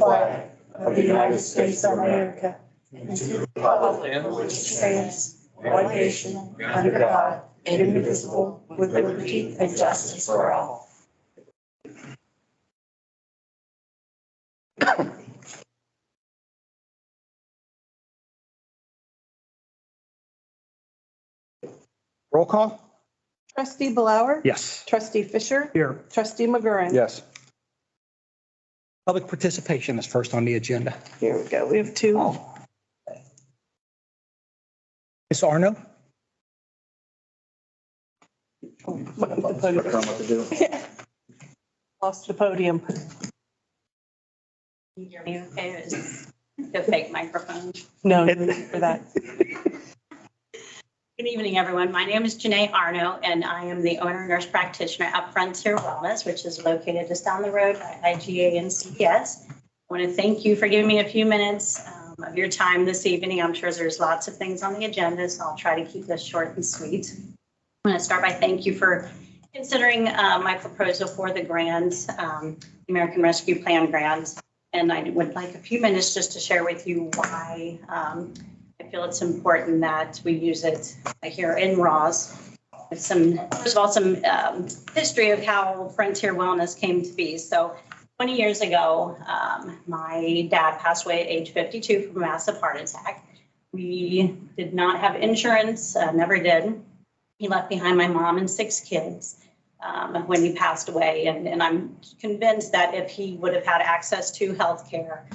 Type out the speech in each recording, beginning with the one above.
flag of the United States of America and to the republic for which it stands, one nation, under God, indivisible, with liberty and justice for all. Roll call? Trustee Blower? Yes. Trustee Fisher? Here. Trustee McGurran? Yes. Public participation is first on the agenda. Here we go. We have two. Oh. Ms. Arno? Lost the podium. Can you hear me okay? It was the fake microphone. No need for that. Good evening, everyone. My name is Janae Arno, and I am the owner nurse practitioner at Frontier Wellness, which is located just down the road by IGA and CPS. I want to thank you for giving me a few minutes of your time this evening. I'm sure there's lots of things on the agenda, so I'll try to keep this short and sweet. I'm going to start by thank you for considering my proposal for the grant, the American Rescue Plan grant. And I would like a few minutes just to share with you why I feel it's important that we use it here in Ross. First of all, some history of how Frontier Wellness came to be. So 20 years ago, my dad passed away at age 52 from a massive heart attack. We did not have insurance, never did. He left behind my mom and 6 kids when he passed away. And I'm convinced that if he would have had access to health care,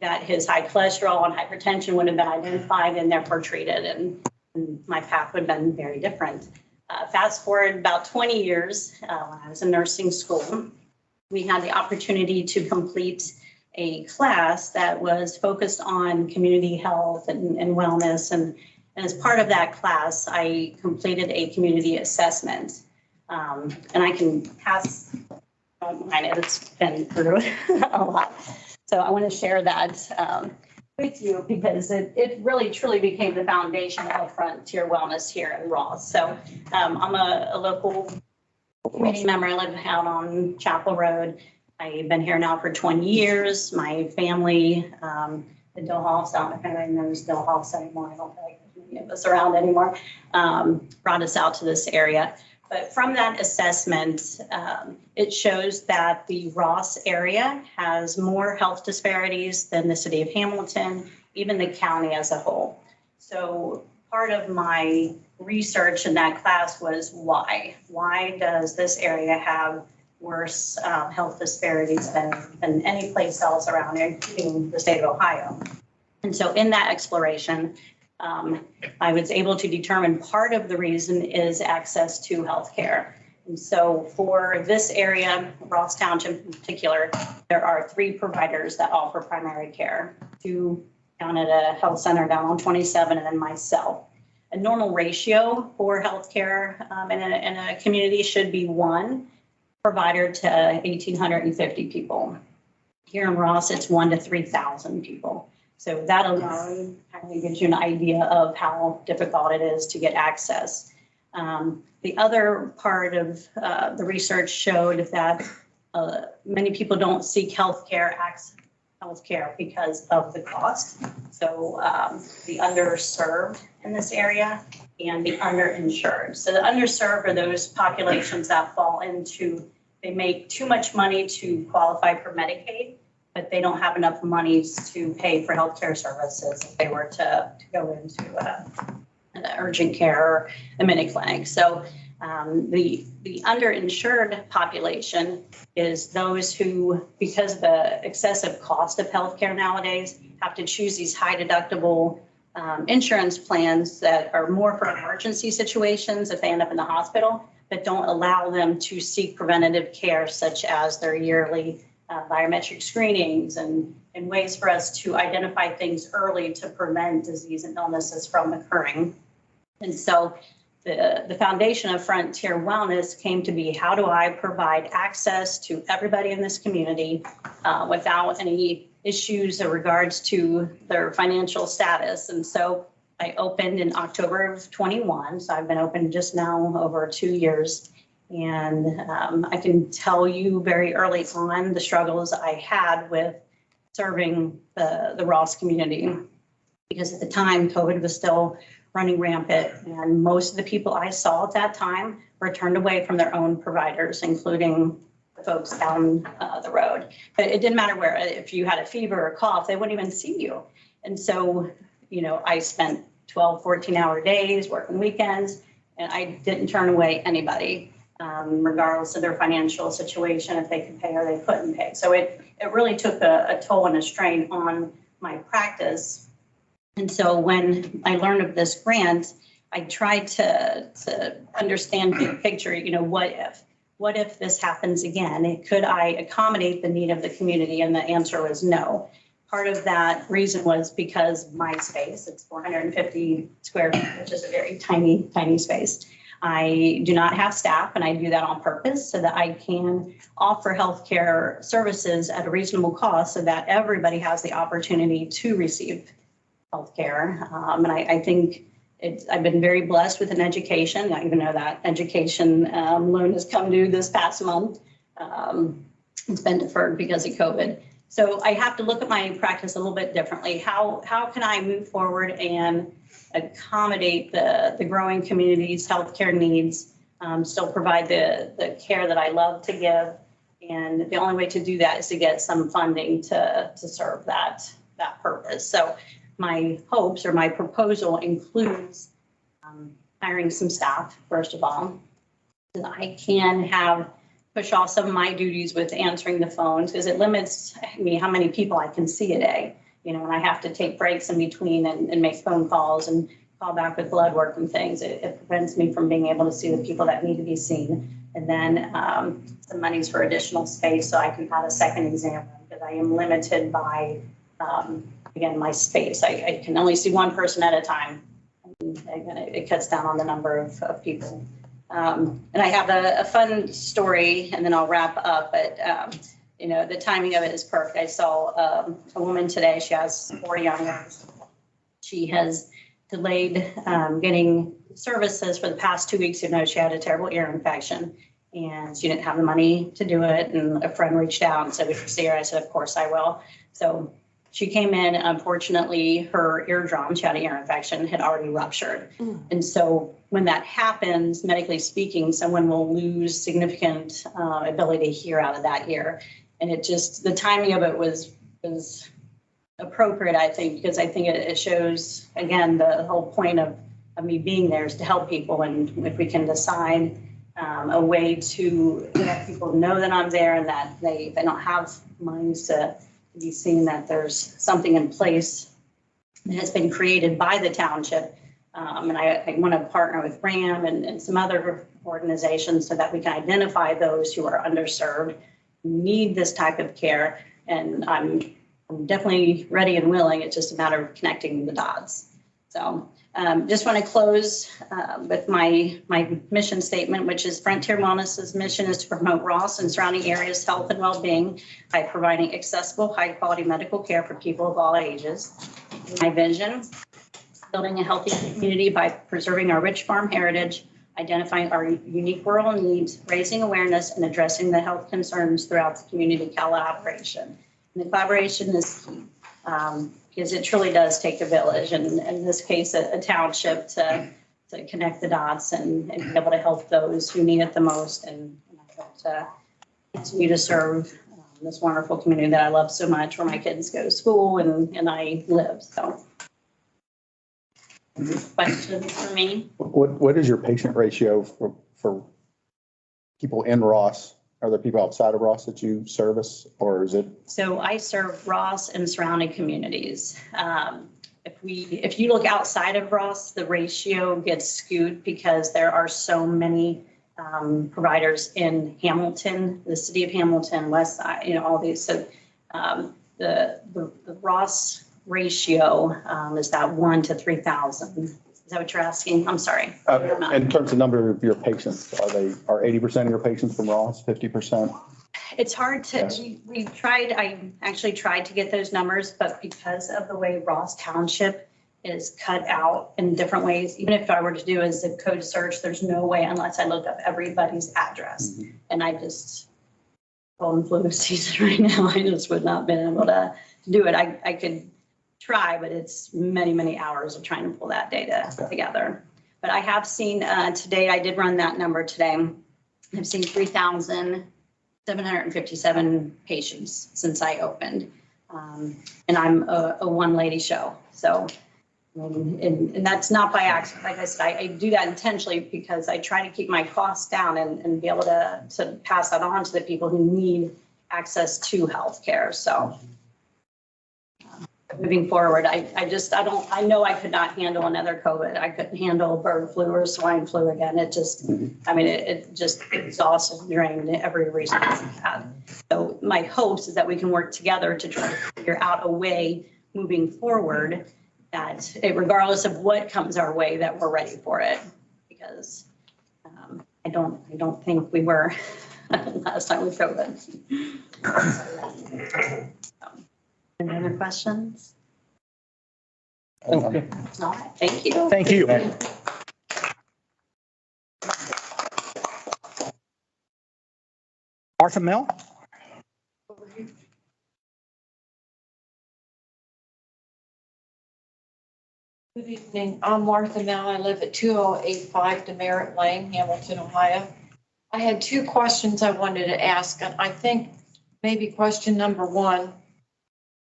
that his high cholesterol and hypertension would have been identified and therefore treated, and my path would have been very different. Fast forward about 20 years, when I was in nursing school, we had the opportunity to complete a class that was focused on community health and wellness. And as part of that class, I completed a community assessment. And I can pass, don't mind it, it's been through a lot. So I want to share that with you because it really truly became the foundation of Frontier Wellness here in Ross. So I'm a local community member. I live out on Chapel Road. I've been here now for 20 years. My family, the Dill Hoffs, I don't know if anybody knows Dill Hoffs anymore. I don't think many of us around anymore, brought us out to this area. But from that assessment, it shows that the Ross area has more health disparities than the city of Hamilton, even the county as a whole. So part of my research in that class was why? Why does this area have worse health disparities than any place else around here, including the state of Ohio? And so in that exploration, I was able to determine part of the reason is access to health care. And so for this area, Ross Township in particular, there are 3 providers that offer primary care, 2 down at a health center down on 27 and then myself. A normal ratio for healthcare in a community should be 1 provider to 1,850 people. Here in Ross, it's 1 to 3,000 people. So that alone kind of gives you an idea of how difficult it is to get access. The other part of the research showed that many people don't seek healthcare because of the cost. So the underserved in this area and the underinsured. So the underserved are those populations that fall into, they make too much money to qualify for Medicaid, but they don't have enough money to pay for healthcare services if they were to go into an urgent care or a mini clinic. So the underinsured population is those who, because of the excessive cost of healthcare nowadays, have to choose these high deductible insurance plans that are more for emergency situations if they end up in the hospital, but don't allow them to seek preventative care such as their yearly biometric screenings and ways for us to identify things early to prevent disease and illnesses from occurring. And so the foundation of Frontier Wellness came to be, how do I provide access to everybody in this community without any issues in regards to their financial status? And so I opened in October of 21, so I've been open just now over 2 years. And I can tell you very early on the struggles I had with serving the Ross community. Because at the time, COVID was still running rampant, and most of the people I saw at that time were turned away from their own providers, including the folks down the road. But it didn't matter where, if you had a fever or cough, they wouldn't even see you. And so, you know, I spent 12, 14-hour days, working weekends, and I didn't turn away anybody, regardless of their financial situation, if they could pay or they couldn't pay. So it really took a toll and a strain on my practice. And so when I learned of this grant, I tried to understand the picture, you know, what if this happens again? Could I accommodate the need of the community? And the answer was no. Part of that reason was because my space, it's 450 square feet, which is a very tiny, tiny space. I do not have staff, and I do that on purpose so that I can offer healthcare services at a reasonable cost so that everybody has the opportunity to receive healthcare. And I think I've been very blessed with an education, even though that education loan has come due this past month. It's been deferred because of COVID. So I have to look at my practice a little bit differently. How can I move forward and accommodate the growing community's healthcare needs, still provide the care that I love to give? And the only way to do that is to get some funding to serve that purpose. So my hopes or my proposal includes hiring some staff, first of all, so that I can push off some of my duties with answering the phones, because it limits me how many people I can see a day. You know, and I have to take breaks in between and make phone calls and call back with blood work and things. It prevents me from being able to see the people that need to be seen. And then some monies for additional space so I can have a second examiner, because I am limited by again, my space. I can only see one person at a time. And again, it cuts down on the number of people. And I have a fun story, and then I'll wrap up. But, you know, the timing of it is perfect. I saw a woman today. She has 4 young ones. She has delayed getting services for the past 2 weeks. You know, she had a terrible ear infection, and she didn't have the money to do it. And a friend reached out and said, "Would you see her?" I said, "Of course I will." So she came in. Unfortunately, her eardrum, she had an ear infection, had already ruptured. And so when that happens, medically speaking, someone will lose significant ability to hear out of that ear. And it just, the timing of it was appropriate, I think, because I think it shows, again, the whole point of me being there is to help people. And if we can decide a way to let people know that I'm there and that they don't have minds to be seen, that there's something in place that has been created by the township. And I want to partner with RAM and some other organizations so that we can identify those who are underserved, need this type of care. And I'm definitely ready and willing. It's just a matter of connecting the dots. So just want to close with my mission statement, which is Frontier Wellness's mission is to promote Ross and surrounding areas' health and well-being by providing accessible, high-quality medical care for people of all ages. My vision, building a healthy community by preserving our rich farm heritage, identifying our unique rural needs, raising awareness, and addressing the health concerns throughout the community collaboration. And the collaboration is key. Because it truly does take a village, and in this case, a township to connect the dots and be able to help those who need it the most. And I hope to continue to serve this wonderful community that I love so much, where my kids go to school and I live. So, questions for me? What is your patient ratio for people in Ross? Are there people outside of Ross that you service, or is it? So I serve Ross and surrounding communities. If you look outside of Ross, the ratio gets skewed because there are so many providers in Hamilton, the city of Hamilton, West Side, you know, all these. So the Ross ratio is that 1 to 3,000. Is that what you're asking? I'm sorry. In terms of number of your patients, are 80% of your patients from Ross, 50%? It's hard to, Yes. I actually tried to get those numbers, but because of the way Ross Township is cut out in different ways. Even if I were to do a zip code search, there's no way unless I look up everybody's address. And I just, cold and flu season right now, I just would not been able to do it. I could try, but it's many, many hours of trying to pull that data together. But I have seen today, I did run that number today. I've seen 3,757 patients since I opened. And I'm a one lady show. So, and that's not by accident. Like I said, I do that intentionally because I try to keep my costs down and be able to pass that on to the people who need access to healthcare. So moving forward, I know I could not handle another COVID. I couldn't handle bird flu or swine flu again. It just, I mean, it just exhausted and drained every resource I had. So my hopes is that we can work together to try to figure out a way moving forward that regardless of what comes our way, that we're ready for it. Because I don't think we were last time with COVID. Any other questions? Okay. All right, thank you. Thank you. Martha Mel? Good evening. I'm Martha Mel. I live at 2085 Demerit Lane, Hamilton, Ohio. I had two questions I wanted to ask, and I think maybe question number one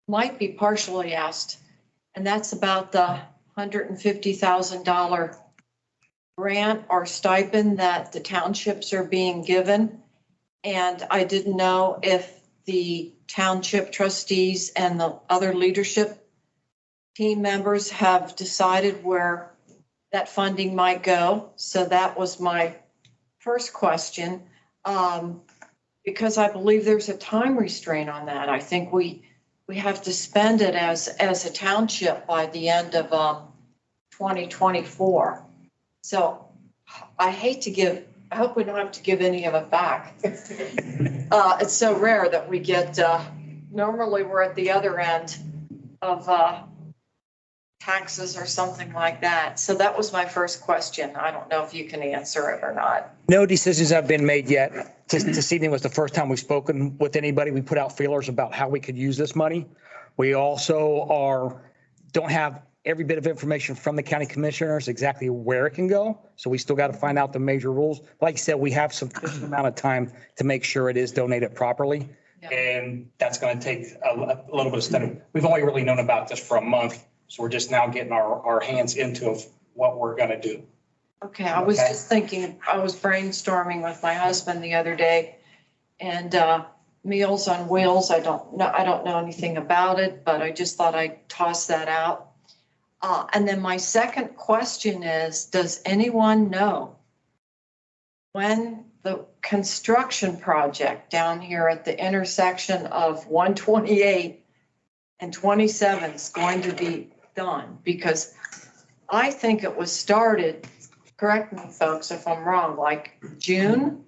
might be partially asked, and that's about the $150,000 grant or stipend that the townships are being given. And I didn't know if the township trustees and the other leadership team members have decided where that funding might go. So that was my first question, because I believe there's a time restraint on that. I think we have to spend it as a township by the end of 2024. So I hope we don't have to give any of it back. It's so rare that we get, normally we're at the other end of taxes or something like that. So that was my first question. I don't know if you can answer it or not. No decisions have been made yet. This evening was the first time we've spoken with anybody. We put out feelers about how we could use this money. We also don't have every bit of information from the county commissioners exactly where it can go. So we still got to find out the major rules. Like you said, we have sufficient amount of time to make sure it is donated properly. Yeah. And that's going to take a little bit of study. We've only really known about this for a month. So we're just now getting our hands into what we're going to do. Okay, I was just thinking, I was brainstorming with my husband the other day, and Meals on Wheels, I don't know anything about it, but I just thought I'd toss that out. And then my second question is, does anyone know when the construction project down here at the intersection of 128 and 27 is going to be done? Because I think it was started, correct me folks if I'm wrong, like June.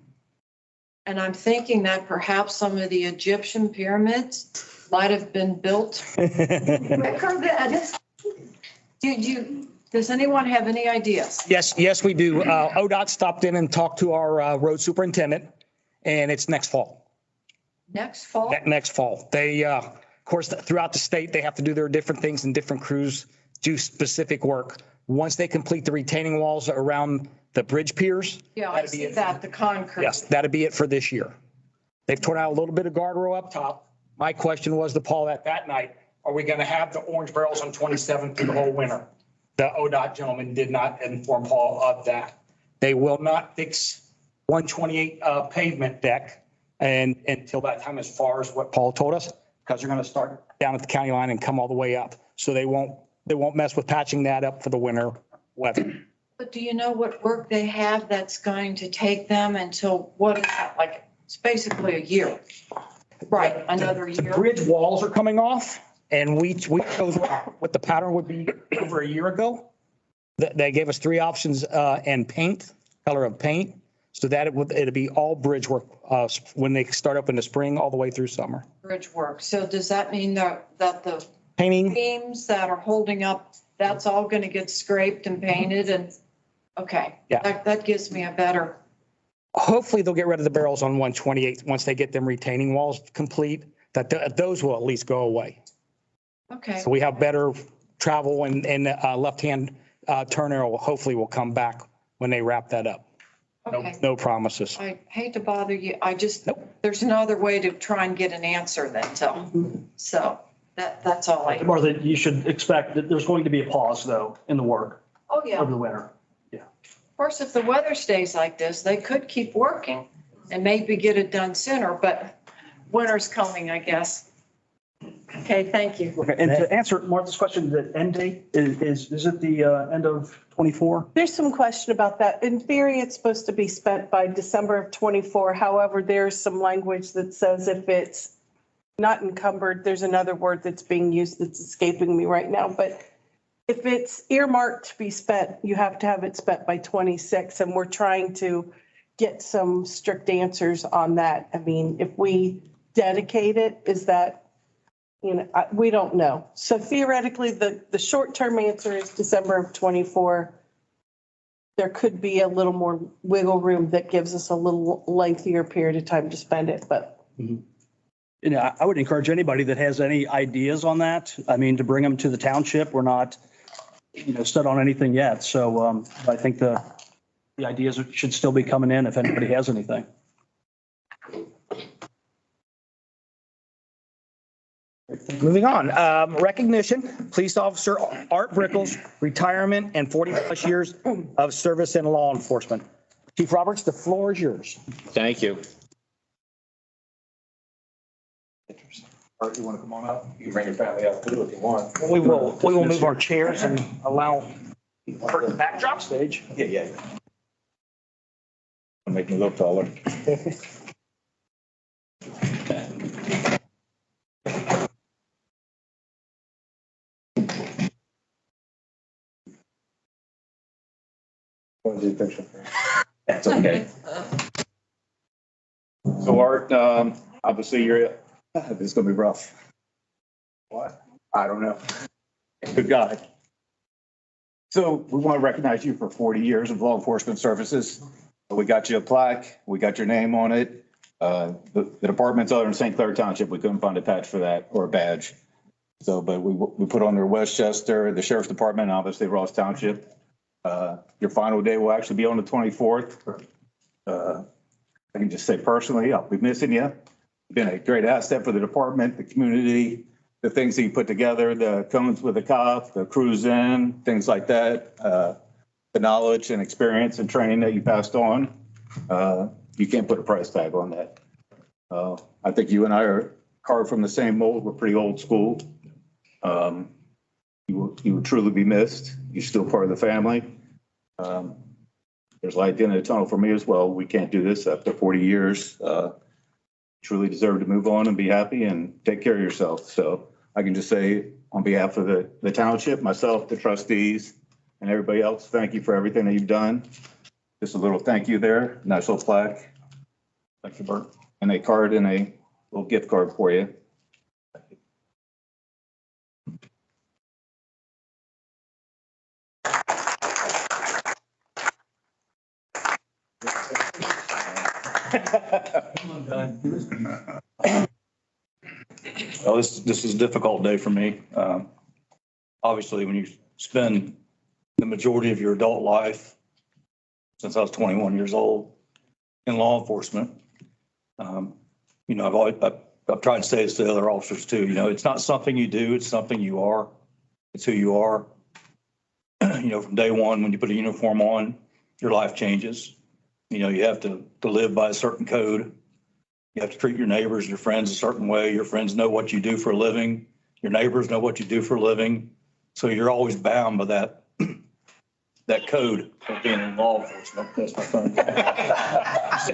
And I'm thinking that perhaps some of the Egyptian pyramids might have been built quicker than. Does anyone have any ideas? Yes, we do. ODOT stopped in and talked to our road superintendent, and it's next fall. Next fall? Next fall. They, of course, throughout the state, they have to do their different things and different crews do specific work. Once they complete the retaining walls around the bridge piers. Yeah, I see that, the concrete. Yes, that'd be it for this year. They've torn out a little bit of guardrail up top. My question was to Paul that night, are we going to have the orange barrels on 27 through the whole winter? The ODOT gentleman did not inform Paul of that. They will not fix 128 pavement deck until that time, as far as what Paul told us, because they're going to start down at the county line and come all the way up. So they won't mess with patching that up for the winter weather. But do you know what work they have that's going to take them until, what is that, like, it's basically a year? Right, another year. Bridge walls are coming off, and we chose what the pattern would be over a year ago. They gave us three options and paint, color of paint, so that it'll be all bridge work when they start up in the spring all the way through summer. Bridge work. So does that mean that the Painting, beams that are holding up that's all gonna get scraped and painted and, okay. Yeah. That gives me a better, Hopefully they'll get rid of the barrels on 128 once they get them retaining walls complete, that those will at least go away. okay. So we have better travel and left-hand turn arrow hopefully will come back when they wrap that up. Okay. No promises. I hate to bother you. I just, there's no other way to try and get an answer than so that's all I. Martha, you should expect that there's going to be a pause though in the work Oh, yeah. over the winter. Of course, if the weather stays like this, they could keep working and maybe get it done sooner, but winter's coming, I guess. Okay, thank you. Okay, and to answer Martha's question, the end date is it the end of 24? There's some question about that. In theory, it's supposed to be spent by December of 24. However, there's some language that says if it's not encumbered, there's another word that's being used that's escaping me right now. But if it's earmarked to be spent, you have to have it spent by 26. And we're trying to get some strict answers on that. I mean, if we dedicate it, is that, we don't know. So theoretically, the short-term answer is December of 24. There could be a little more wiggle room that gives us a little lengthier period of time to spend it, but. And I would encourage anybody that has any ideas on that, I mean, to bring them to the township. We're not, set on anything yet. So I think the ideas should still be coming in if anybody has anything. Moving on, recognition, Police Officer Art Brickles, retirement and 40+ years of service in law enforcement. Chief Roberts, the floor is yours. Thank you. Art, you want to come on up? You can bring your family up too if you want. We will move our chairs and allow for the backdrop stage. Yeah. Make me look taller. Want to do a picture? That's okay. So Art, obviously this is gonna be rough. What? I don't know. Good guy. So we want to recognize you for 40 years of law enforcement services. We got you a plaque. We got your name on it. The department's other in St. Clair Township. We couldn't find a patch for that or a badge. So, but we put on there Westchester, the Sheriff's Department, obviously Ross Township. Your final day will actually be on the 24th. I can just say personally, I'll be missing you. You've been a great asset for the department, the community, the things that you put together, the cones with the cop, the cruise in, things like that. The knowledge and experience and training that you passed on. You can't put a price tag on that. I think you and I are carved from the same mold. We're pretty old school. You will truly be missed. You're still part of the family. There's light at the end of the tunnel for me as well. We can't do this after 40 years. Truly deserve to move on and be happy and take care of yourself. So I can just say on behalf of the township, myself, the trustees, and everybody else, thank you for everything that you've done. Just a little thank you there, nice little plaque. Thank you, Bert. And a card and a little gift card for you. Well, this is a difficult day for me. Obviously, when you spend the majority of your adult life, since I was 21 years old, in law enforcement, I've tried to say this to other officers too. It's not something you do; it's something you are. It's who you are. From day one, when you put a uniform on, your life changes. You have to live by a certain code. You have to treat your neighbors, your friends a certain way. Your friends know what you do for a living. Your neighbors know what you do for a living. So you're always bound by that code of being in law enforcement. That's my phone.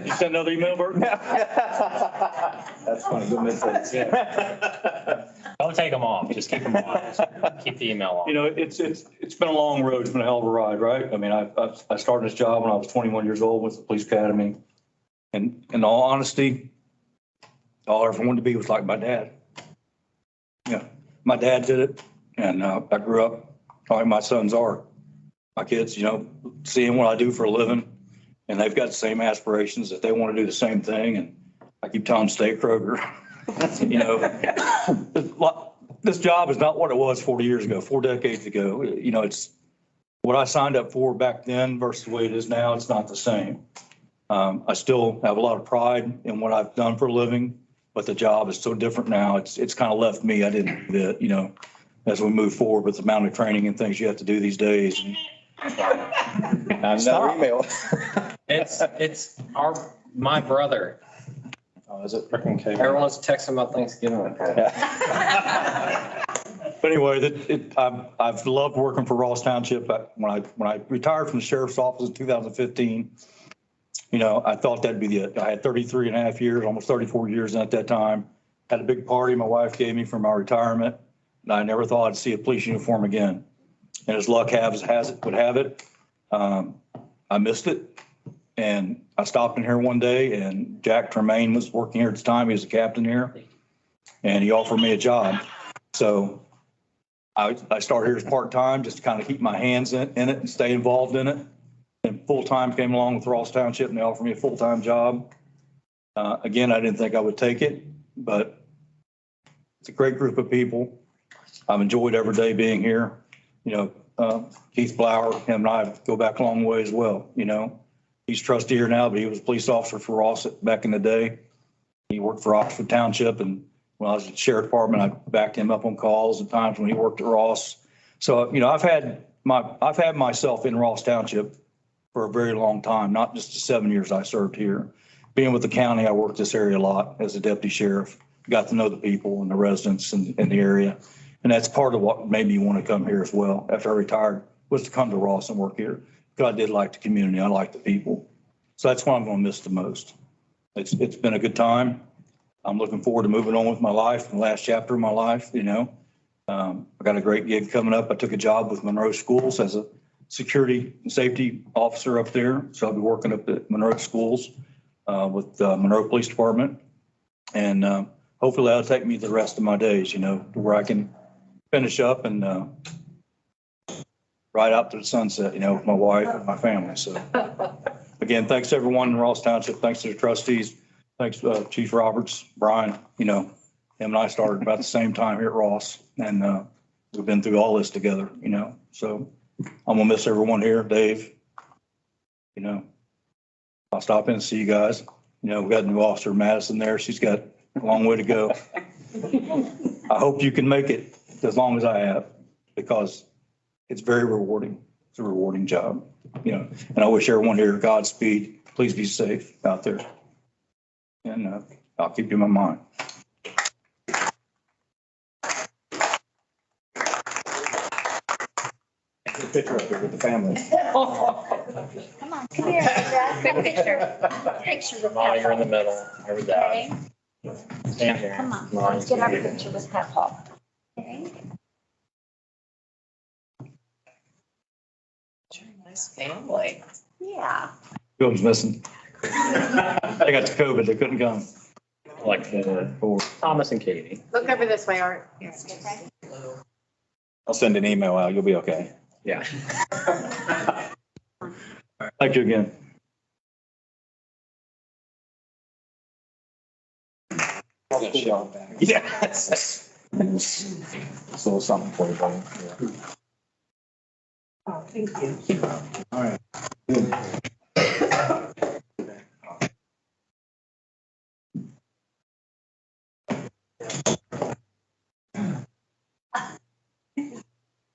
You send another email, Bert? That's funny. Good message. Yeah. Don't take them off. Just keep them on. Just keep the email on. It's been a long road. It's been a hell of a ride, right? I mean, I started this job when I was 21 years old with the police academy. And in all honesty, all I ever wanted to be was like my dad. Yeah, my dad did it. And I grew up like my sons are. My kids, you know, seeing what I do for a living, and they've got the same aspirations that they want to do the same thing. And I keep telling them, stay at Kroger. You know, this job is not what it was 40 years ago, 4 decades ago. You know, it's what I signed up for back then versus the way it is now. It's not the same. I still have a lot of pride in what I've done for a living, but the job is so different now. It's kind of left me. I didn't, you know, as we move forward with the amount of training and things you have to do these days. Another email. It's my brother. Oh, is it? Everyone's texting about Thanksgiving. But anyway, I've loved working for Ross Township. When I retired from the sheriff's office in 2015, you know, I thought that'd be I had 33 and a half years, almost 34 years at that time. Had a big party my wife gave me for my retirement. And I never thought I'd see a police uniform again. And as luck would have it, I missed it. And I stopped in here one day and Jack Tremaine was working here at the time. He was a captain here. And he offered me a job. So I started here as part-time, just to kind of keep my hands in it and stay involved in it. And full-time came along with Ross Township and they offered me a full-time job. Again, I didn't think I would take it, but it's a great group of people. I've enjoyed every day being here. You know, Keith Blower, him and I go back a long way as well. You know, he's trustee here now, but he was a police officer for Ross back in the day. He worked for Oxford Township, and when I was at the sheriff department, I backed him up on calls at times when he worked at Ross. So, you know, I've had myself in Ross Township for a very long time, not just the 7 years I served here. Being with the county, I worked this area a lot as a deputy sheriff, got to know the people and the residents in the area. And that's part of what made me want to come here as well after I retired, was to come to Ross and work here. Because I did like the community. I like the people. So that's what I'm going to miss the most. It's been a good time. I'm looking forward to moving on with my life, the last chapter of my life, you know. I got a great gig coming up. I took a job with Monroe Schools as a security and safety officer up there. So I'll be working up at Monroe Schools with the Monroe Police Department. And hopefully that'll take me the rest of my days, you know, to where I can finish up and ride out to the sunset, you know, with my wife and my family. So again, thanks to everyone in Ross Township. Thanks to the trustees. Thanks, Chief Roberts, Brian, you know, him and I started about the same time here at Ross, and we've been through all this together, you know. So I'm gonna miss everyone here, Dave. You know, I'll stop in and see you guys. You know, we got a new officer, Madison, there. She's got a long way to go. I hope you can make it as long as I have, because it's very rewarding. It's a rewarding job, you know, and I wish everyone here Godspeed. Please be safe out there. And I'll keep you in my mind. Good picture up here with the family. Come on, come here, Jack. Quick picture. Picture with Molly, you're in the Papa. middle. Or with Dad. Okay, Stand here. come on, Molly, let's get our stand here. picture with Papa. Okay. Nice family. Yeah. Who was missing? They got the COVID. They couldn't come. Like for Thomas and Katie. Look over this way, Art. Okay. I'll send an email out. You'll be okay. Yeah. Thank you again. Yes. So something for you, buddy. Yeah. Oh, thank you. All right.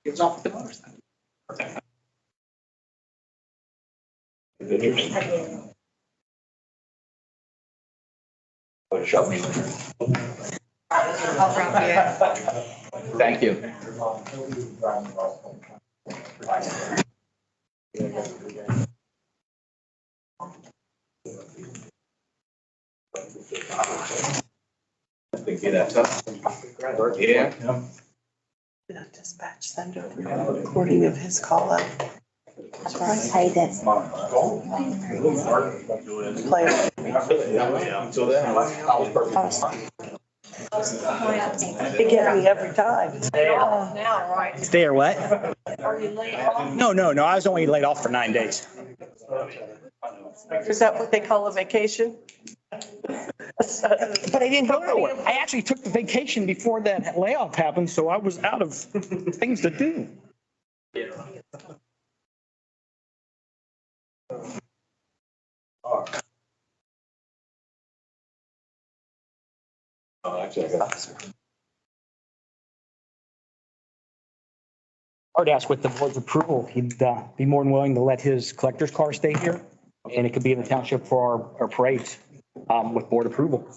It's off the doors. I'll drop you. Thank you. Yeah. The dispatch send over a recording of his call out. Say that. Play it. So then, I was perfect. They get me every time. Now, right? Stay or what? Are you laid off? No. I was only laid off for 9 days. Is that what they call a vacation? But I didn't go nowhere. I actually took the vacation before that layoff happened, so I was out of things to do. I'd ask with the board's approval, he'd be more than willing to let his collector's car stay here, and it could be in the township for our parades with board approval.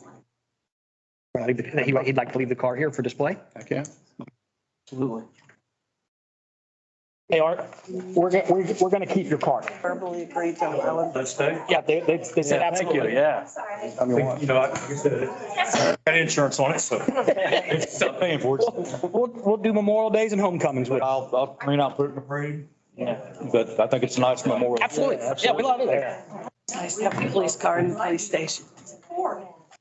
He'd like to leave the car here for display? Heck, yeah. Absolutely. Hey, Art, we're going to keep your car. Verbally agreed to allow them. Let's stay. Yeah, they said absolutely. Yeah. I mean, what? You know, like I said, got insurance on it, so it's not paying for it. We'll do Memorial Days and homecomings with it. I'll clean out, put it in the parade. Yeah. But I think it's a nice memorial. Absolutely. Yeah, we love it there. It's nice to have a police car in the police station.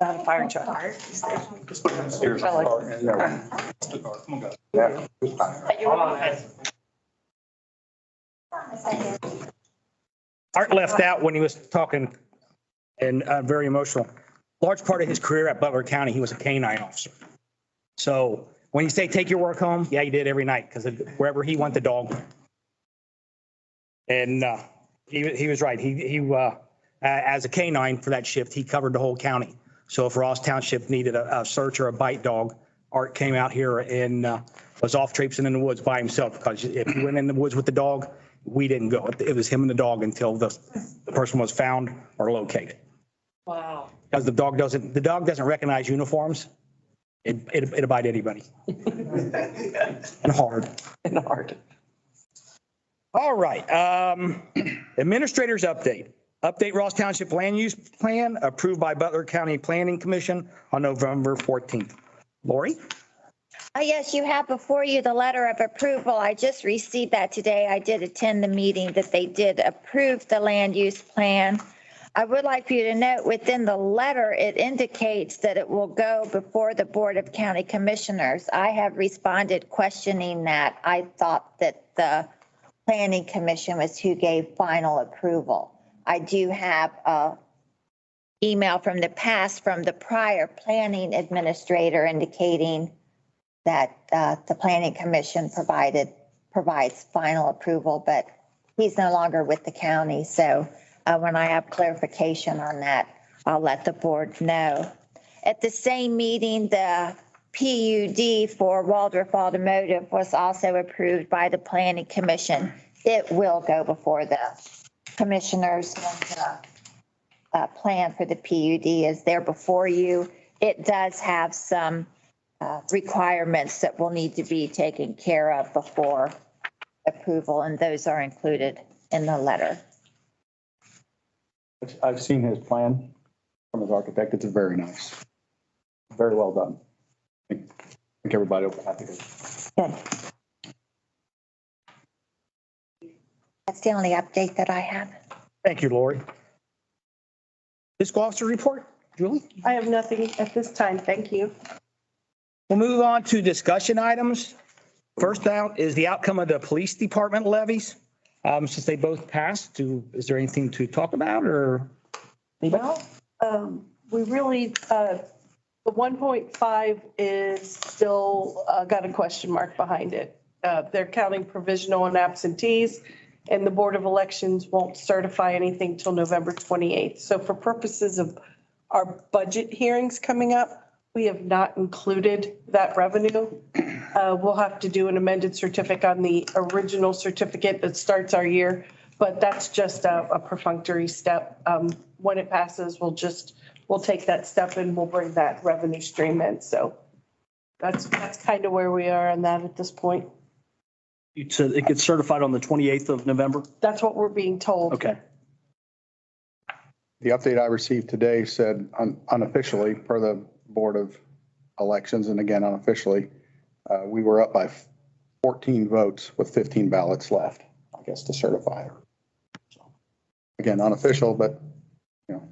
Not a fire truck. Here's the car. Art left out when he was talking and very emotional. Large part of his career at Butler County, he was a canine officer. So when you say take your work home, yeah, he did every night because wherever he went, the dog went. And he was right. He as a canine for that shift, he covered the whole county. So if Ross Township needed a search or a bite dog, Art came out here and was off traipsing in the woods by himself, because if he went in the woods with the dog, we didn't go. It was him and the dog until the person was found or located. Wow. Because the dog doesn't recognize uniforms. It'll bite anybody. And hard. And hard. All right. Administrator's update. Update Ross Township Land Use Plan approved by Butler County Planning Commission on November 14th. Lori? Yes, you have before you the letter of approval. I just received that today. I did attend the meeting that they did approve the land use plan. I would like for you to note within the letter, it indicates that it will go before the Board of County Commissioners. I have responded questioning that. I thought that the Planning Commission was who gave final approval. I do have a email from the past from the prior planning administrator indicating that the Planning Commission provides final approval, but he's no longer with the county. So when I have clarification on that, I'll let the board know. At the same meeting, the PUD for Waldorf Automotive was also approved by the Planning Commission. It will go before the commissioners when the plan for the PUD is there before you. It does have some requirements that will need to be taken care of before approval, and those are included in the letter. I've seen his plan from his architect. It's very nice. Very well done. I think everybody will be happy. Good. That's the only update that I have. Thank you, Lori. Fiscal officer report, Julie? I have nothing at this time. Thank you. We'll move on to discussion items. First out is the outcome of the police department levies. Since they both passed, is there anything to talk about or? Well, we really, the 1.5 is still got a question mark behind it. They're counting provisional and absentees, and the Board of Elections won't certify anything till November 28th. So for purposes of our budget hearings coming up, we have not included that revenue. We'll have to do an amended certificate on the original certificate that starts our year, but that's just a perfunctory step. When it passes, we'll take that step and we'll bring that revenue stream in. So that's kind of where we are on that at this point. You said it gets certified on the 28th of November? That's what we're being told. Okay. The update I received today said unofficially per the Board of Elections, and again unofficially, we were up by 14 votes with 15 ballots left, I guess, to certify her. So, again, unofficial, but, you know,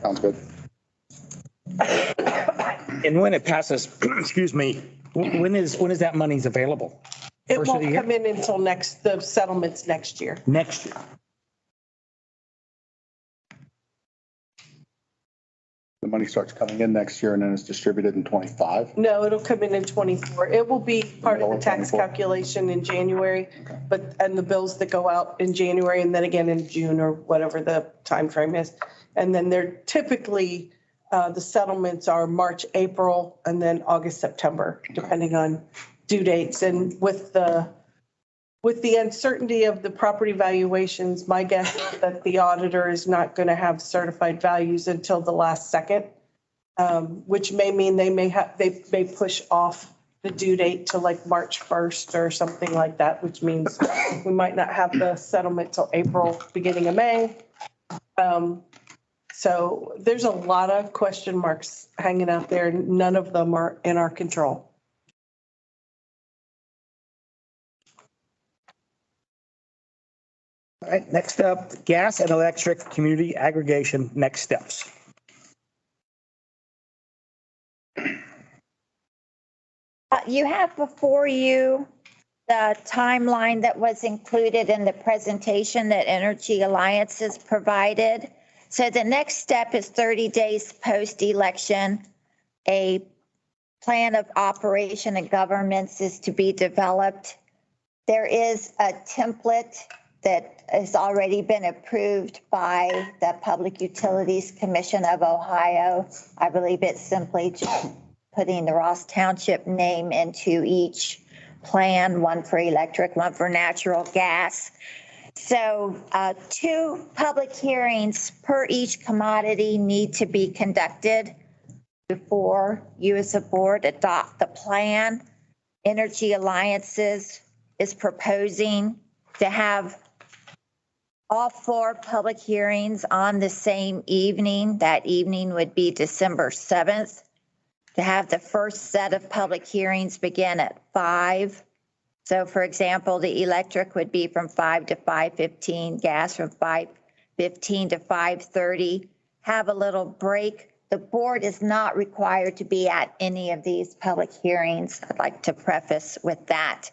sounds good. And when it passes, excuse me, when is that money's available? It First of won't the year? come in until the settlements next year. Next year. The money starts coming in next year and then it's distributed in 25. No, it'll come in 24. It will be part of the tax 24. calculation in January, and the bills that go out in January and then again in June or whatever the time frame is. And then they're typically, the settlements are March, April, and then August, September, depending on due dates. And with the uncertainty of the property valuations, my guess is that the auditor is not going to have certified values until the last second, which may mean they may push off the due date to like March 1st or something like that, which means we might not have the settlement till April, beginning of May. So there's a lot of question marks hanging out there. None of them are in our control. All right, next up, gas and electric community aggregation, next steps. You have before you the timeline that was included in the presentation that Energy Alliances provided. So the next step is 30 days post-election. A plan of operation and governance is to be developed. There is a template that has already been approved by the Public Utilities Commission of Ohio. I believe it's simply just putting the Ross Township name into each plan, one for electric, one for natural gas. So 2 public hearings per each commodity need to be conducted before you as a board adopt the plan. Energy Alliances is proposing to have all 4 public hearings on the same evening. That evening would be December 7th. To have the first set of public hearings begin at 5. So for example, the electric would be from 5 to 5:15, gas from 5:15 to 5:30. Have a little break. The board is not required to be at any of these public hearings. I'd like to preface with that.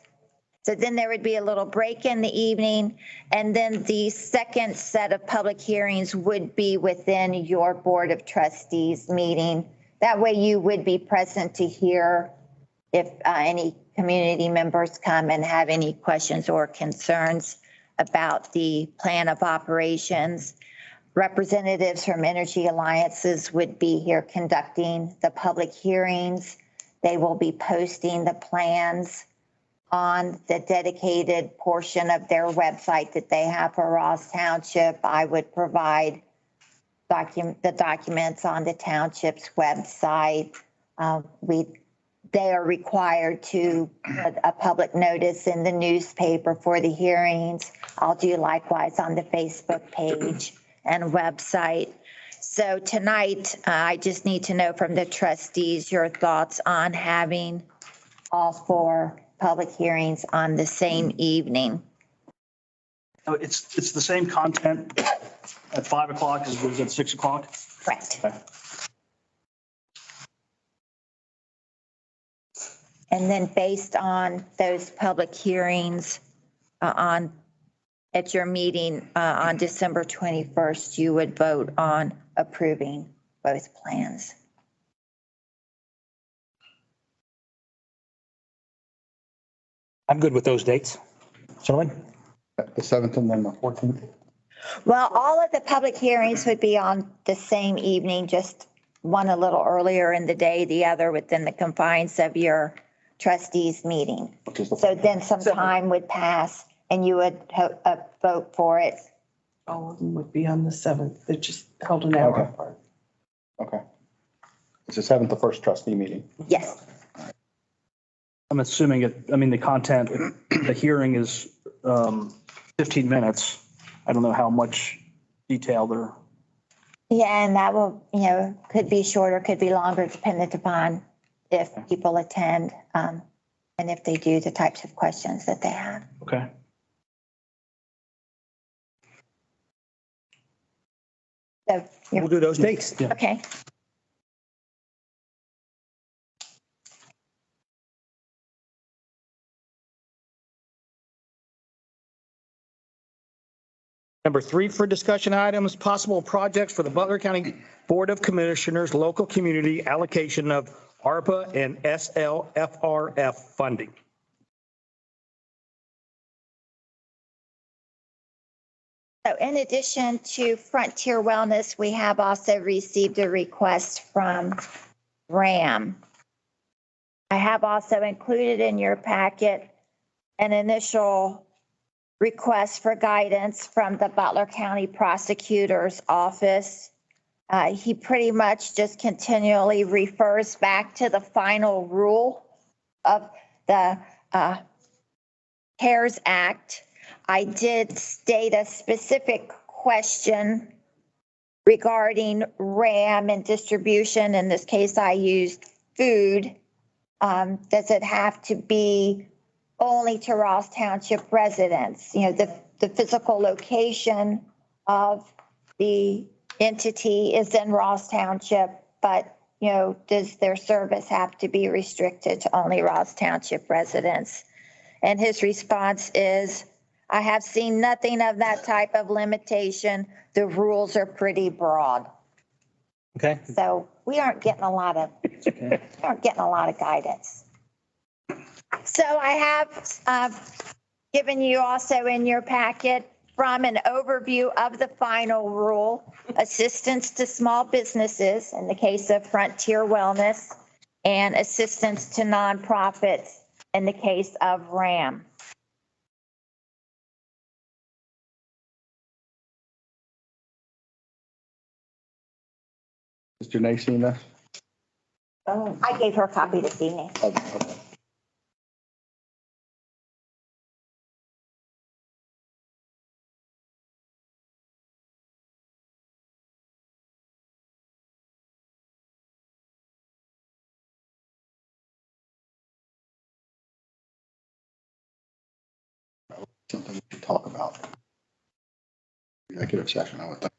So then there would be a little break in the evening, and then the second set of public hearings would be within your Board of Trustees meeting. That way you would be present to hear if any community members come and have any questions or concerns about the plan of operations. Representatives from Energy Alliances would be here conducting the public hearings. They will be posting the plans on the dedicated portion of their website that they have for Ross Township. I would provide the documents on the township's website. They are required to put a public notice in the newspaper for the hearings. I'll do likewise on the Facebook page and website. So tonight, I just need to know from the trustees your thoughts on having all 4 public hearings on the same evening. Oh, it's the same content at 5 o'clock as it was at 6 o'clock? Correct. And then based on those public hearings at your meeting on December 21st, you would vote on approving both plans. I'm good with those dates. Gentlemen? The 7th and then the 14th. Well, all of the public hearings would be on the same evening, just one a little earlier in the day, the other within the confines of your trustees meeting. So then some time would pass and you would vote for it. All of them would be on the 7th. They're just held an hour Okay. apart. Okay. It's the 7th, the first trustee meeting. Yes. I'm assuming the content, the hearing is 15 minutes. I don't know how much detail there. Yeah, and that will, could be shorter, could be longer, dependent upon if people attend and if they do the types of questions that they have. Okay. So, We'll do those dates. okay. Number 3 for discussion items, possible projects for the Butler County Board of Commissioners, local community allocation of ARPA and SLFRF funding. So in addition to Frontier Wellness, we have also received a request from RAM. I have also included in your packet an initial request for guidance from the Butler County Prosecutor's Office. He pretty much just continually refers back to the final rule of the CARES Act. I did state a specific question regarding RAM and distribution. In this case, I used food. Does it have to be only to Ross Township residents? You know, the physical location of the entity is in Ross Township, but, you know, does their service have to be restricted to only Ross Township residents? And his response is, I have seen nothing of that type of limitation. The rules are pretty broad. Okay. So we aren't getting a lot of guidance. So I have given you also in your packet from an overview of the final rule, assistance to small businesses in the case of Frontier Wellness, and assistance to nonprofits in the case of RAM. Has Janae seen this? Oh, I gave her a copy this evening. Okay. Something we should talk about. Executive session, I would think.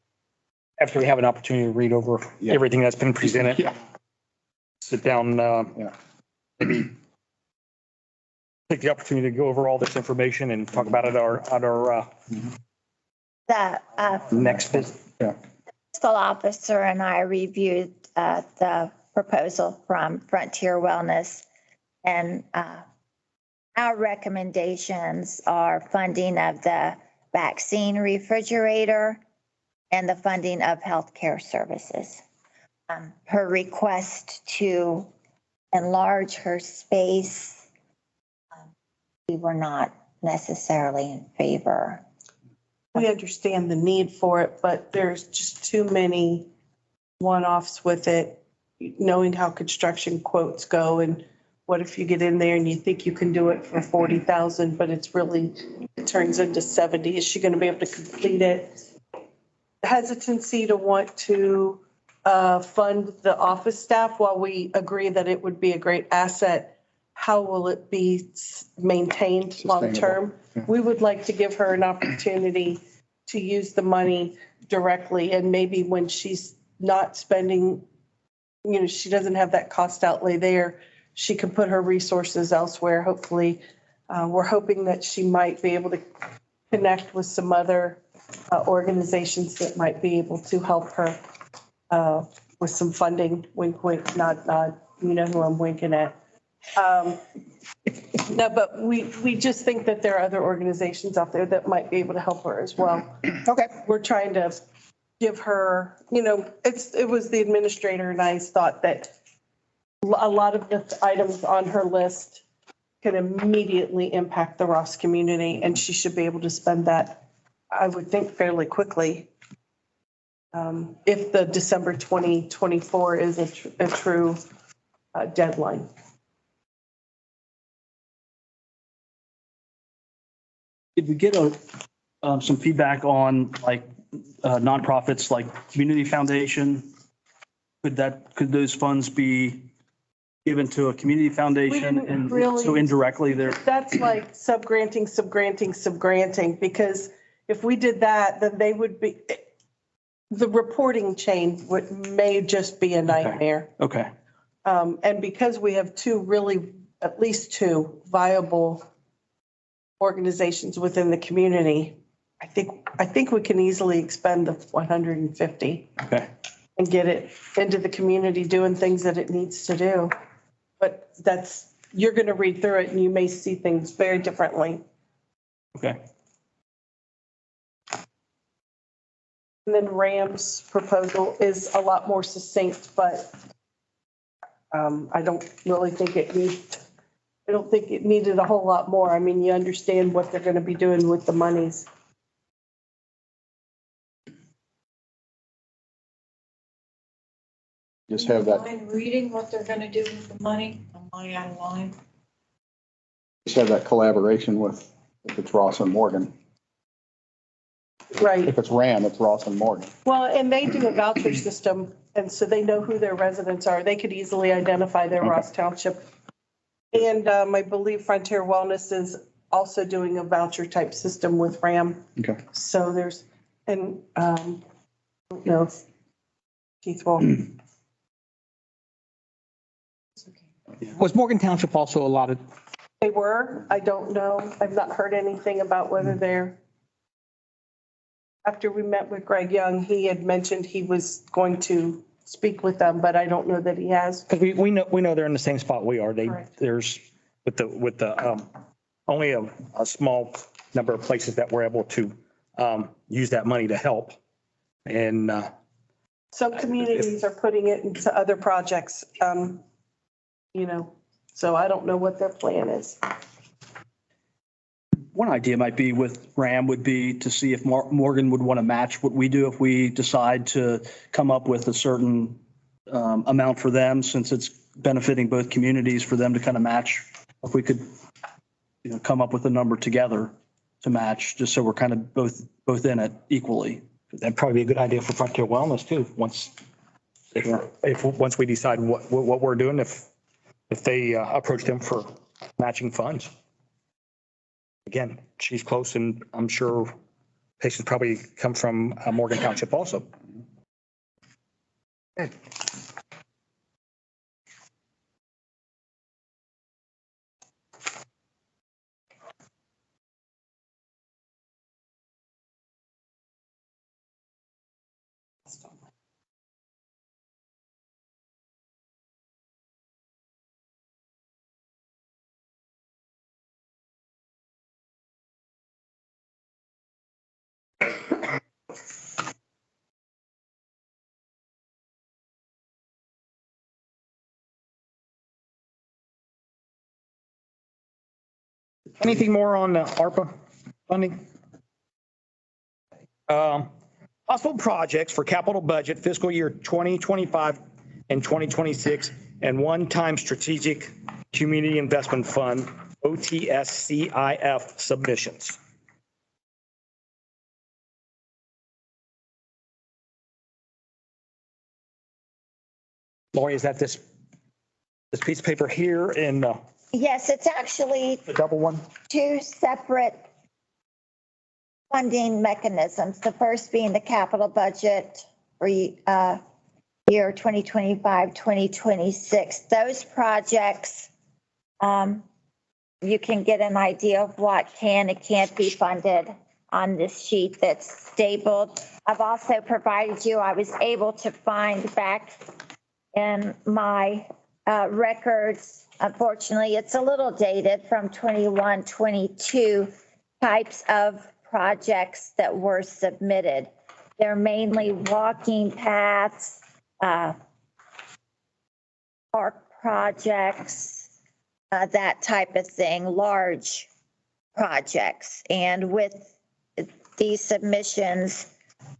After we have an opportunity to read over everything that's been presented. Yeah. Sit down, maybe take the opportunity to go over all this information and talk about it at our next visit. Fiscal officer and I reviewed the proposal from Frontier Wellness, and our recommendations are funding of the vaccine refrigerator and the funding of healthcare services. Her request to enlarge her space, we were not necessarily in favor. we understand the need for it, but there's just too many one-offs with it, knowing how construction quotes go. And what if you get in there and you think you can do it for 40,000, but it's really, it turns into 70. Is she going to be able to complete it? Hesitancy to want to fund the office staff while we agree that it would be a great asset. How will it be maintained long-term? We would like to give her an opportunity to use the money directly, and maybe when she's not spending, you know, she doesn't have that cost outlay there, she can put her resources elsewhere. Hopefully, we're hoping that she might be able to connect with some other organizations that might be able to help her with some funding. Wink, wink, nod, nod. You know who I'm winking at. No, but we just think that there are other organizations out there that might be able to help her as well. Okay. We're trying to give her, you know, it was the administrator and I's thought that a lot of the items on her list can immediately impact the Ross community, and she should be able to spend that, I would think, fairly quickly. If the December 2024 is a true deadline. Did we get some feedback on like nonprofits like Community Foundation? Could those funds be given to a community foundation and so indirectly there? That's like subgranting, because if we did that, then they would be, the reporting chain may just be a nightmare. Okay. And because we have at least two viable organizations within the community, I think we can easily expend the 150 Okay. and get it into the community doing things that it needs to do. But you're going to read through it and you may see things very differently. Okay. And then Ram's proposal is a lot more succinct, but I don't really think I don't think it needed a whole lot more. I mean, you understand what they're going to be doing with the monies. Just have that, Mind reading what they're gonna do with the money? Am I out of line? just have that collaboration with, if it's Ross and Morgan. Right. If it's Ram, it's Ross and Morgan. Well, and they do a voucher system, and so they know who their residents are. They could easily identify their Ross Township. And I believe Frontier Wellness is also doing a voucher type system with Ram. Okay. So there's, and I don't know if Keith will. Was Morgan Township also allotted? They were, I don't know. I've not heard anything about whether they're. After we met with Greg Young, he had mentioned he was going to speak with them, but I don't know that he has. Because we know they're in the same spot we are. Correct. There's with the only a small number of places that we're able to use that money to help. And Some communities are putting it into other projects, so I don't know what their plan is. One idea might be with RAM would be to see if Morgan would want to match what we do if we decide to come up with a certain amount for them, since it's benefiting both communities, for them to kind of match. If we could, come up with a number together to match, just so we're kind of both in it equally. that'd probably be a good idea for Frontier Wellness too. Once we decide what we're doing, if they approach them for matching funds. Again, she's close, and I'm sure patients probably come from Morgan Township also. Anything more on ARPA funding? Possible projects for capital budget fiscal year 2025 and 2026 and one-time strategic community investment fund, OTSCIF submissions. Lori, is that this piece of paper here in Yes, it's actually the double one? two separate funding mechanisms. The first being the capital budget for year 2025, 2026. Those projects, you can get an idea of what can and can't be funded on this sheet that's stapled. I've also provided you, I was able to find back in my records. Unfortunately, it's a little dated from 21, 22 types of projects that were submitted. They're mainly walking paths, park projects, that type of thing, large projects. And with these submissions,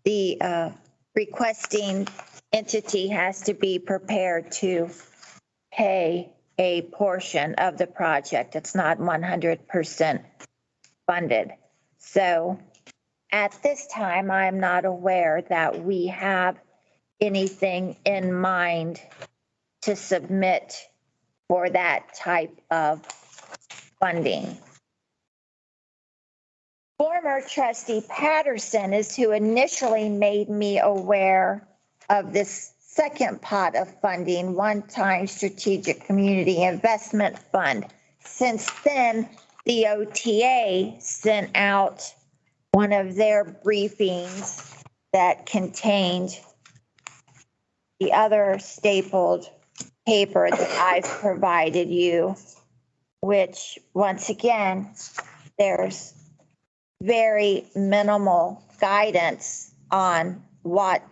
the requesting entity has to be prepared to pay a portion of the project. It's not 100% funded. So at this time, I'm not aware that we have anything in mind to submit for that type of funding. Former trustee Patterson is who initially made me aware of this second pot of funding, one-time strategic community investment fund. Since then, the OTA sent out one of their briefings that contained the other stapled paper that I've provided you, which once again, there's very minimal guidance on what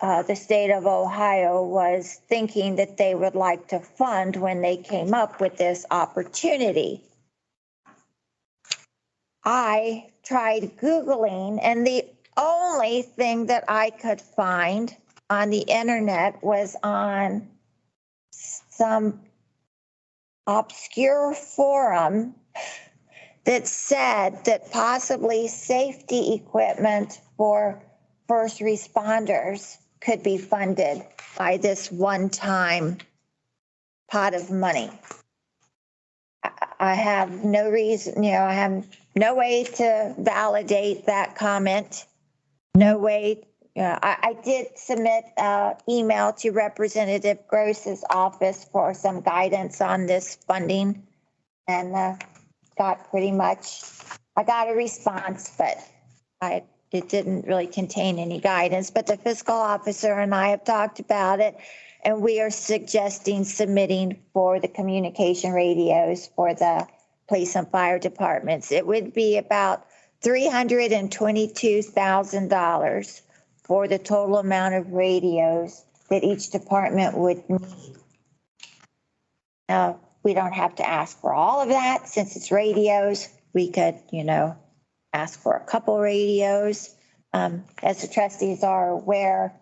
the state of Ohio was thinking that they would like to fund when they came up with this opportunity. I tried Googling, and the only thing that I could find on the internet was on some obscure forum that said that possibly safety equipment for first responders could be funded by this one-time pot of money. I have no reason, I have no way to validate that comment. No way. I did submit an email to Representative Gross's office for some guidance on this funding, and got pretty much, I got a response, but it didn't really contain any guidance. But the fiscal officer and I have talked about it, and we are suggesting submitting for the communication radios for the police and fire departments. It would be about $322,000 for the total amount of radios that each department would need. Now, we don't have to ask for all of that since it's radios. We could, ask for a couple radios. As the trustees are aware,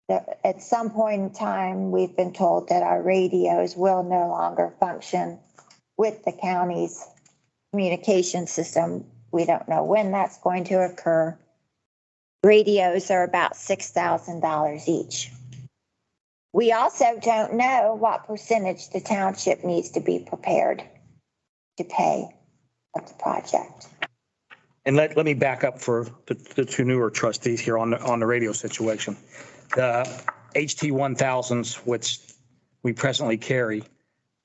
at some point in time, we've been told that our radios will no longer function with the county's communication system. We don't know when that's going to occur. Radios are about $6,000 each. We also don't know what percentage the township needs to be prepared to pay of the project. And let me back up for the two newer trustees here on the radio situation. The HT1000s, which we presently carry,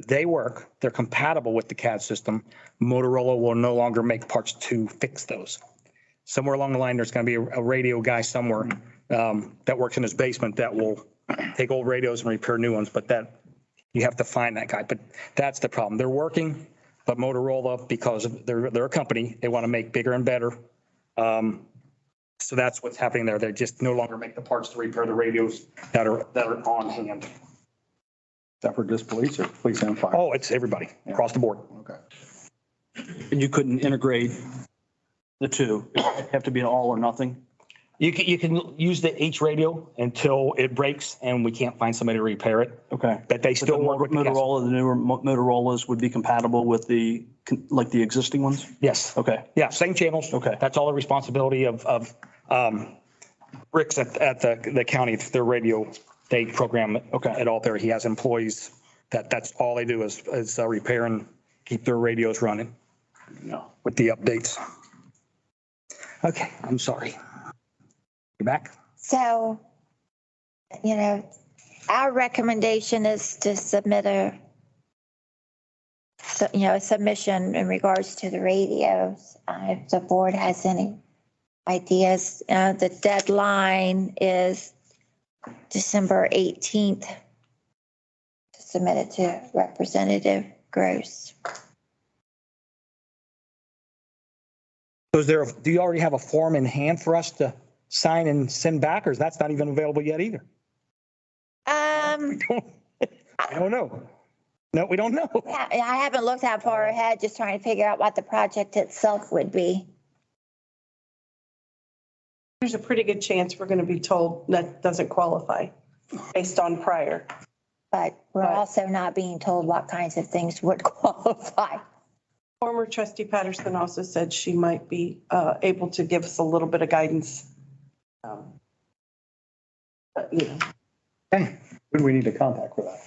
they work. They're compatible with the CAD system. Motorola will no longer make parts to fix those. Somewhere along the line, there's going to be a radio guy somewhere that works in his basement that will take old radios and repair new ones. But that you have to find that guy. But that's the problem. They're working. But Motorola, because they're a company, they want to make bigger and better. So that's what's happening there. They just no longer make the parts to repair the radios that are on hand. Is that for just police or police and fire? Oh, it's everybody across the board. Okay. And you couldn't integrate the two. It would have to be an all or nothing. You can use the H radio until it breaks and we can't find somebody to repair it. Okay. But they still work with the Motorola, the newer Motorola's would be compatible with the existing ones? Yes. Okay. Yeah, same channels. Okay. That's all the responsibility of Rick's at the county. Their radio, they program it at all there. He has employees that's all they do is repair and keep their radios running. No. With the updates. Okay, I'm sorry. You back? So, our recommendation is to submit a submission in regards to the radios. If the board has any ideas, the deadline is December 18th to submit it to Representative Gross. So do you already have a form in hand for us to sign and send back, or is that's not even available yet either? I don't know. No, we don't know. Yeah, I haven't looked that far ahead, just trying to figure out what the project itself would be. There's a pretty good chance we're going to be told that doesn't qualify based on prior. But we're also not being told what kinds of things would qualify. Former trustee Patterson also said she might be able to give us a little bit of guidance. Who do we need to contact for that?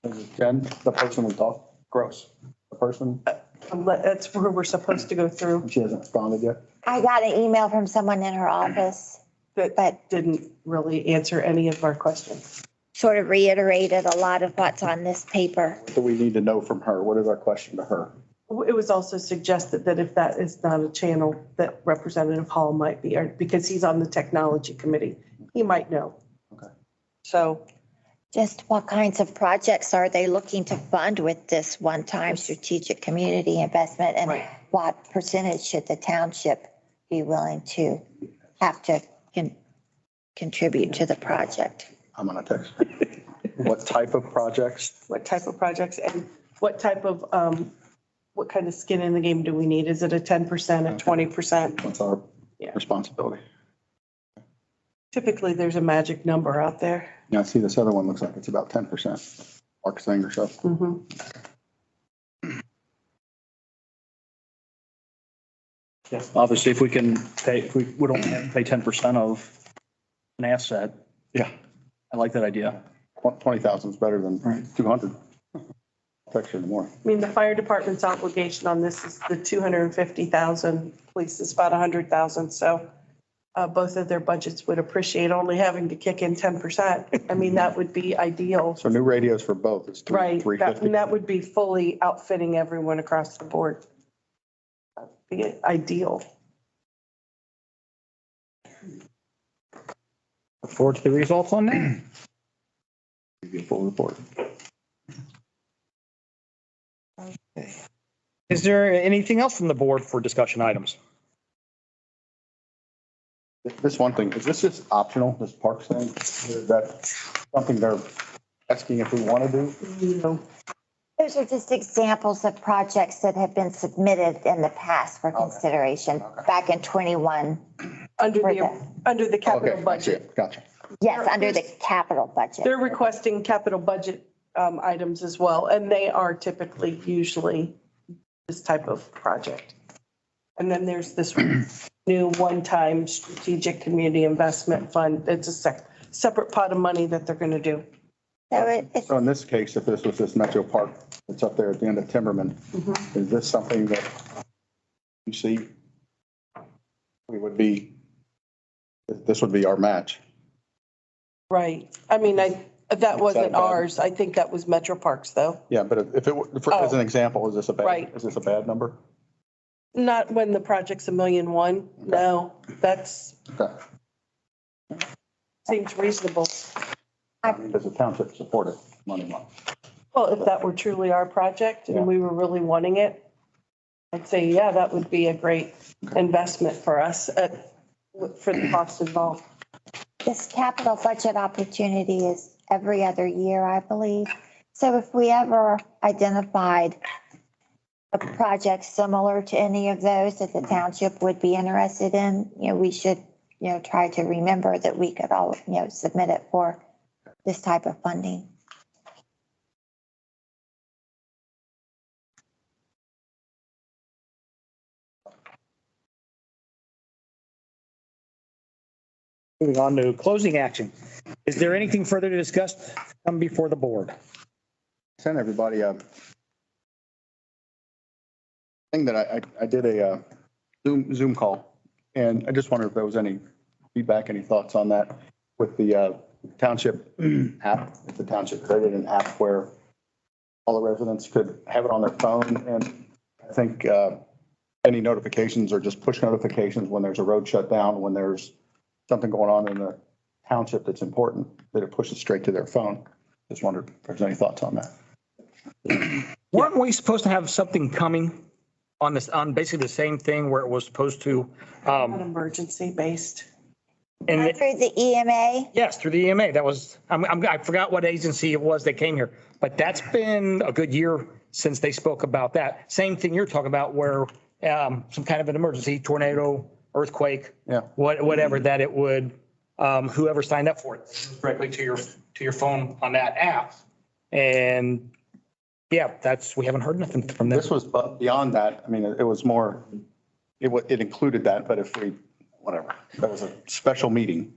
Is it Jen, the person we talked? Gross. The person? That's where we're supposed to go through. She hasn't responded yet? I got an email from someone in her office That didn't really answer any of our questions. sort of reiterated a lot of what's on this paper. What do we need to know from her? What is our question to her? It was also suggested that if that is not a channel, that Representative Hall might be, or because he's on the technology committee, he might know. Okay. So Just what kinds of projects are they looking to fund with this one-time strategic community investment? And Right. what percentage should the township be willing to have to contribute to the project? I'm gonna text. What type of projects? what type of projects and what type of, what kind of skin in the game do we need? Is it a 10%, a 20%? What's our Yeah. responsibility? Typically, there's a magic number out there. Yeah, I see this other one looks like it's about 10%. Mark Singer stuff. Mhm. Obviously, if we can pay, if we would only have to pay 10% of an asset, Yeah. I like that idea. 20,000 is better than 200. Text you more. I mean, the fire department's obligation on this is the 250,000, police is about 100,000. So both of their budgets would appreciate only having to kick in 10%. I mean, that would be ideal. So new radios for both is Right. 350. And that would be fully outfitting everyone across the board. That'd be ideal. Look forward to the results on that. Give you a full report. Is there anything else from the board for discussion items? This one thing, is this just optional, this parks thing? Is that something they're asking if we want to do? You know, Those are just examples of projects that have been submitted in the past for consideration back in 21. under For the capital Okay, I see budget. it. Gotcha. Yes, under the capital budget. They're requesting capital budget items as well, and they are typically usually this type of project. And then there's this new one-time strategic community investment fund. It's a separate pot of money that they're going to do. So it's, So in this case, if this was this Metro Park that's up there at the end of Timberman, is this something that you see? We would be, this would be our match. Right. I mean, that wasn't bad? ours. I think that was Metro Parks, though. Yeah, but if it were, as an example, is this a bad, Right. is this a bad number? Not when the project's $1.1 million. No, that's, Okay. seems reasonable. I mean, does the township support it money-wise? Well, if that were truly our project and we were really wanting it, I'd say, yeah, that would be a great investment for us for the cost involved. this capital budget opportunity is every other year, I believe. So if we ever identified a project similar to any of those that the township would be interested in, we should, try to remember that we could all, submit it for this type of funding. Moving on to closing action. Is there anything further to discuss come before the board? Send everybody a thing that I did a Zoom call, and I just wondered if there was any feedback, any thoughts on that with the township app. If the township created an app where all the residents could have it on their phone, and I think any notifications or just push notifications when there's a road shut down, when there's something going on in the township that's important, that it pushes straight to their phone. Just wondered if there's any thoughts on that. Weren't we supposed to have something coming on this, on basically the same thing where it was supposed to, Not emergency based. and Through the EMA, yes, through the EMA, that was, I forgot what agency it was that came here, but that's been a good year since they spoke about that. Same thing you're talking about where some kind of an emergency, tornado, earthquake, Yeah. whatever, that it would, whoever signed up for it directly to your phone on that app. And yeah, we haven't heard nothing from them. This was beyond that. I mean, it was more, it included that, but if we, whatever, that was a special meeting,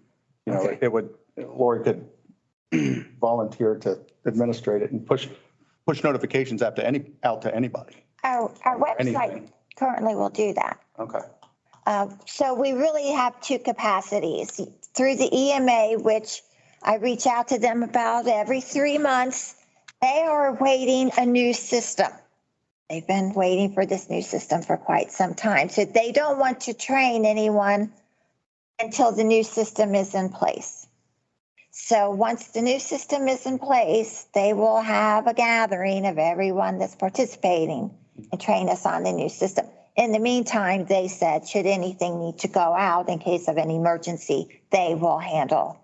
Okay. it would, Lori could volunteer to administrate it and push notifications out to anybody. our website Anything. currently will do that. Okay. So we really have two capacities. Through the EMA, which I reach out to them about every 3 months, they are awaiting a new system. They've been waiting for this new system for quite some time. So they don't want to train anyone until the new system is in place. So once the new system is in place, they will have a gathering of everyone that's participating and train us on the new system. In the meantime, they said, should anything need to go out in case of an emergency, they will handle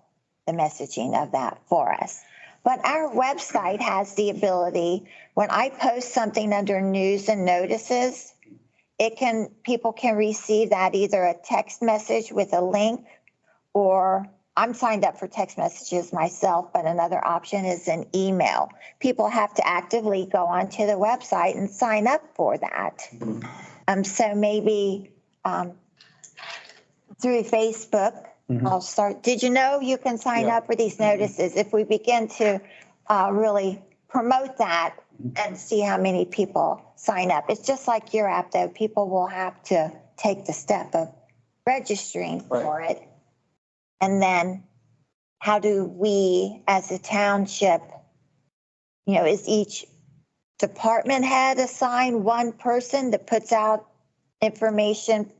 the messaging of that for us. But our website has the ability, when I post something under news and notices, people can receive that either a text message with a link, or I'm signed up for text messages myself, but another option is an email. People have to actively go onto the website and sign up for that. So maybe through Facebook, I'll start. Did you know you can sign up for these notices? If we begin to really promote that and see how many people sign up. It's just like your app, though. People will have to take the step of registering for it. And then how do we, as a township, is each department head assign one person that puts out information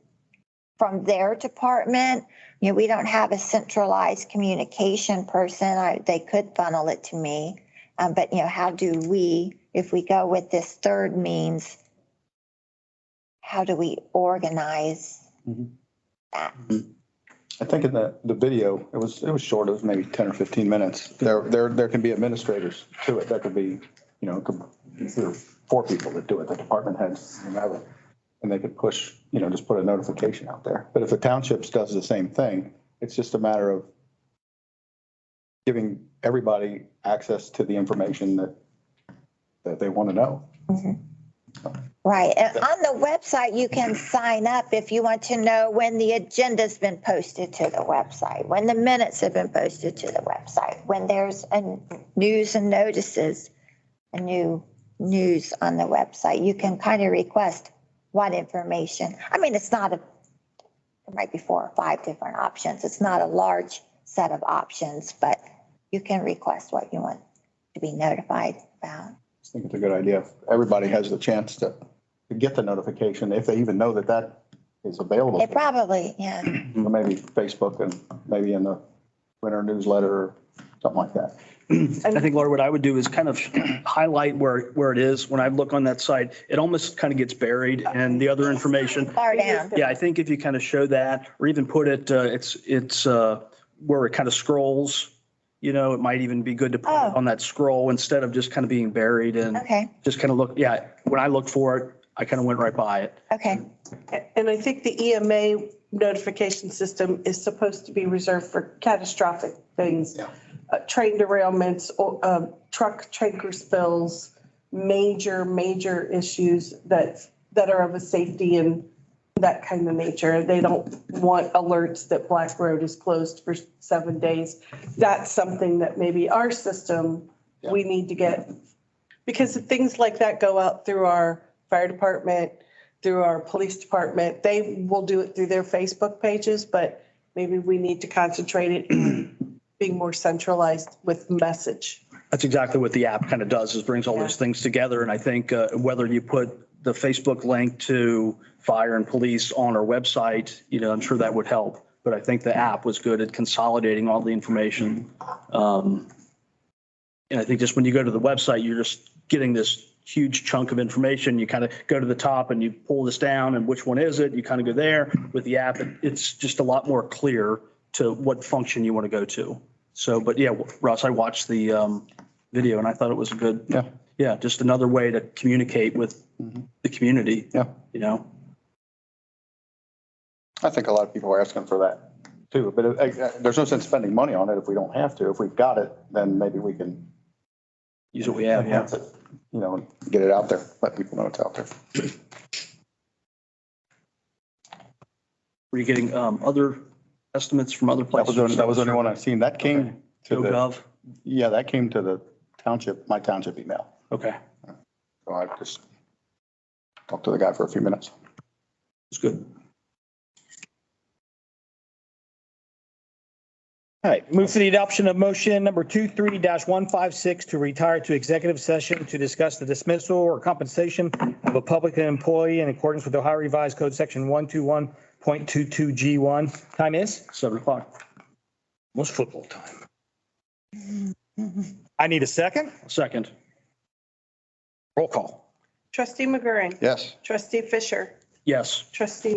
from their department? We don't have a centralized communication person. They could funnel it to me. But, how do we, if we go with this third means, how do we organize that? I think in the video, it was short, it was maybe 10 or 15 minutes. There can be administrators to it. That could be, consider 4 people that do it, the department heads, and they could push, just put a notification out there. But if the townships does the same thing, it's just a matter of giving everybody access to the information that they want to know. Right. And on the website, you can sign up if you want to know when the agenda's been posted to the website, when the minutes have been posted to the website, when there's a news and notices, a new news on the website. You can kind of request what information. It's not there might be 4 or 5 different options. It's not a large set of options, but you can request what you want to be notified about. I think it's a good idea. Everybody has the chance to get the notification, if they even know that is available. It probably, yeah. Or maybe Facebook and maybe in the winter newsletter or something like that. I think, Laura, what I would do is kind of highlight where it is. When I look on that site, it almost kind of gets buried and the other information. Far down. Yeah, I think if you kind of show that, or even put it, it's where it kind of scrolls, it might even be good to put it on that scroll instead of just kind of being buried and just kind of look. Yeah, when I looked for it, I kind of went right by it. Okay. And I think the EMA notification system is supposed to be reserved for catastrophic things. Yeah. Train derailments, truck tanker spills, major issues that are of a safety and that kind of nature. They don't want alerts that Black Road is closed for 7 days. That's something that maybe our system, we need to get, because things like that go out through our fire department, through our police department. They will do it through their Facebook pages, but maybe we need to concentrate it on being more centralized with message. That's exactly what the app kind of does, is brings all those things together. And I think whether you put the Facebook link to fire and police on our website, I'm sure that would help. But I think the app was good at consolidating all the information. And I think just when you go to the website, you're just getting this huge chunk of information. You kind of go to the top and you pull this down and which one is it? You kind of go there. With the app, it's just a lot more clear to what function you want to go to. So, but yeah, Ross, I watched the video and I thought it was a good, just another way to communicate with the community. Yeah. I think a lot of people are asking for that too, but there's no sense spending money on it if we don't have to. If we've got it, then maybe we can use what we have. enhance it, get it out there, let people know it's out there. Were you getting other estimates from other places? That was the only one I've seen. That came to GovGov? Yeah, that came to the township, my township email. Okay. So I just talked to the guy for a few minutes. It's good. All right, move for the adoption of motion number 23-156 to retire to executive session to discuss the dismissal or compensation of a public employee in accordance with Ohio Revised Code Section 121.22G1. Time is 7:00. almost football time. I need a second. Second. Roll call. Trustee McGurran. Yes. Trustee Fisher. Yes. Trustee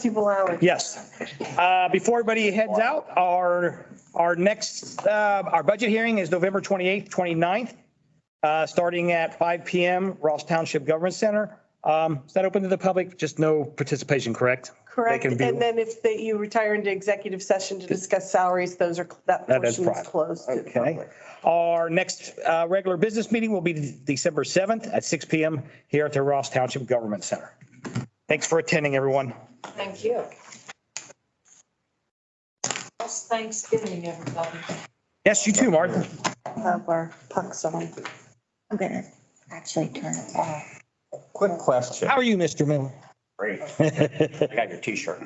Blower. Yes. Before everybody heads out, our next, our budget hearing is November 28th, 29th, starting at 5 PM, Ross Township Government Center. Is that open to the public? Just no participation, correct? Correct. They can view. And then if you retire into executive session to discuss salaries, that That is portion is private. closed. to the Okay. public. Our next regular business meeting will be December 7th at 6 PM here at the Ross Township Government Center. Thanks for attending, everyone. Thank you. It's Thanksgiving, everybody. Yes, you too, Martha. Have our pucks on. I'm gonna actually turn it off. Quick question. How are you, Mr. Miller? Great. I got your t-shirt.